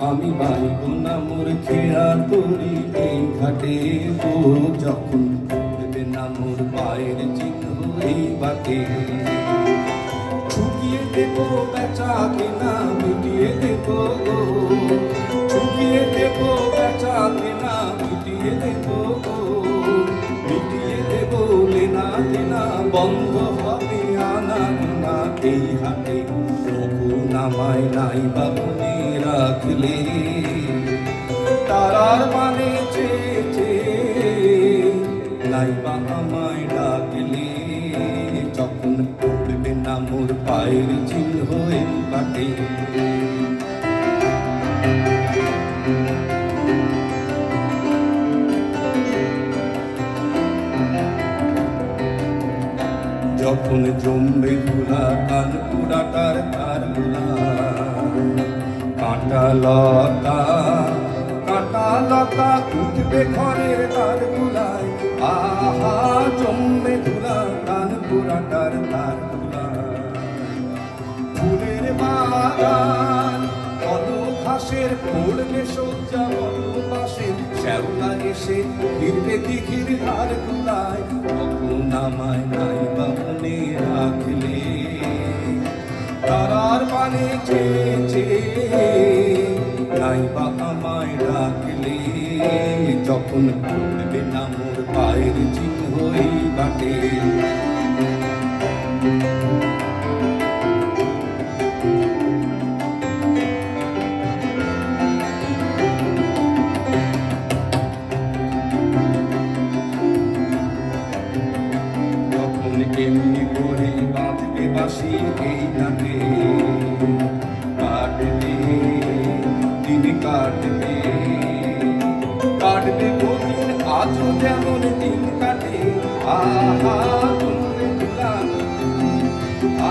আমি বাইব না মোর খেয়া তরি এই ঘাটে গো, যখন পড়বে না মোর পায়ের চিহ্ন এই বাটে। ঠুকিয়ে দেব বেচা কেনা মিটিয়ে দেব গো, ঠুকিয়ে দেব বেচা কেনা মিটিয়ে দেব গো, মিটিয়ে দেব লেনা দেনা বন্ধ হবে আনা গোনা এই হাটে। তখন আমায় নাই বাবনে রাখলে, তারার মানে চেয়েছে নাই বা আমায় ডাকলে, যখন পড়বে না মোর পায়ের চিহ্ন এই বাটে। যখন জমবে ধুলা কান পুরাটার তার গুলা, কাঁটা লতা কাঁটা লতা উঠবে ঘরের তার গুলায়, আহা জমবে ধুলা কান পুরাটার তার গুলা। ফুলের বাগান কত ঘাসের পড়বে সজ্জা বড় বাসের, শ্যাওলা এসে ফিরবে দিঘির ধার গুলায়, তখন আমায় নাই বাবনে রাখলে, তারার পানে চেয়েছে নাই বা আমায় ডাকলে, যখন পড়বে না মোর পায়ের চিহ্ন এই বাটে। কেমনি করে বাঁধবে বাসি এই নাটে, কাটবে দিন কাটবে, কাটবে কদিন আজও যেমন দিন কাটে, আহা তুমি দিলা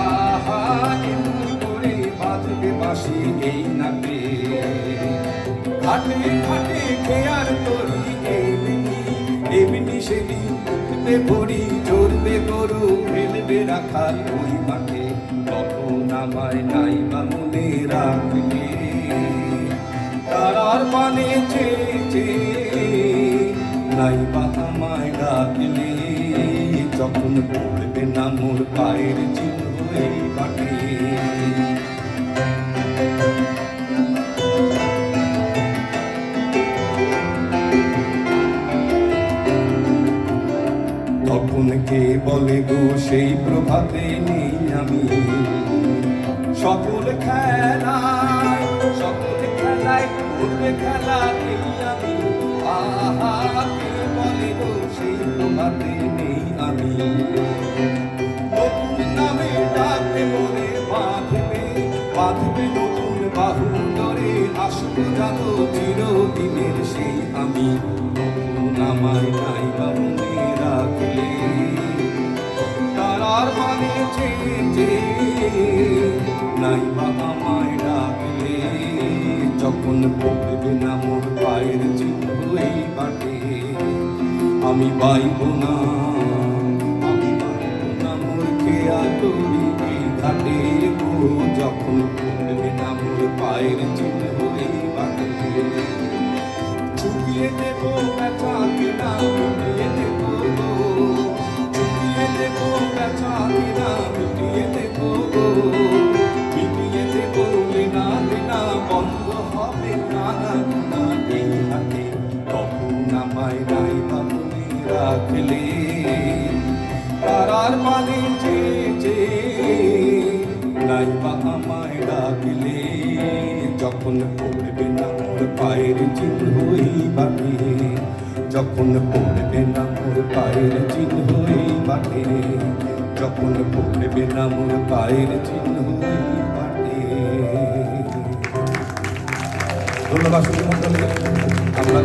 আহা এমনি করে বাঁধবে বাসি এই নাটে। ঘাটে ঘাটে খেয়ার তরি এমনি এমনি সেদিন উঠবে ভরি, চড়বে গরু ফেলবে রাখাল ওই মাঠে, তখন আমায় নাই বা মনে রাখলে, তারার পানে চেয়েছে নাই বা আমায় ডাকলে, যখন পড়বে না মোর পায়ের চিহ্ন এই বাটে। তখন কে বলে গো সেই প্রভাতে নেই আমি, সকল খেলায় করবে খেলা নেই আমি, আহা কে বলে গো সেই প্রভাতে নেই আমি। নতুন নামে ডাকবে বলে বাঁধবে বাঁধবে নতুন বাহু ধরে, আসবো জানো চিরদিনের সেই আমি, তখন আমায় নাই বা মনে রাখলে, তারার মানে চেয়েছে নাই বা আমায় ডাকলে, যখন পড়বে না মোর পায়ের চিহ্ন এই বাটে। আমি বাইব না মোর খেয়া তরি এই ঘাটে গো, যখন পড়বে না মোর পায়ের চিহ্ন এই বাটে। চুকিয়ে দেব বেচা কেনা মিটিয়ে দেব গো, চুকিয়ে দেব বেচা কেনা মিটিয়ে দেব গো, মিটিয়ে দেব লেনা দেনা বন্ধ হবে নানা গোনা এই হাটে, তখন আমায় নাই বা মনে রাখলে, তারার মানে চেয়েছে নাই বা আমায় ডাকলে, যখন পড়বে না মোর পায়ের চিহ্ন এই বাটে, যখন পড়বে না মোর পায়ের চিহ্ন এই বাটে, যখন পড়বে না মোর পায়ের চিহ্ন এই বাটে। ধন্যবাদ। আমরা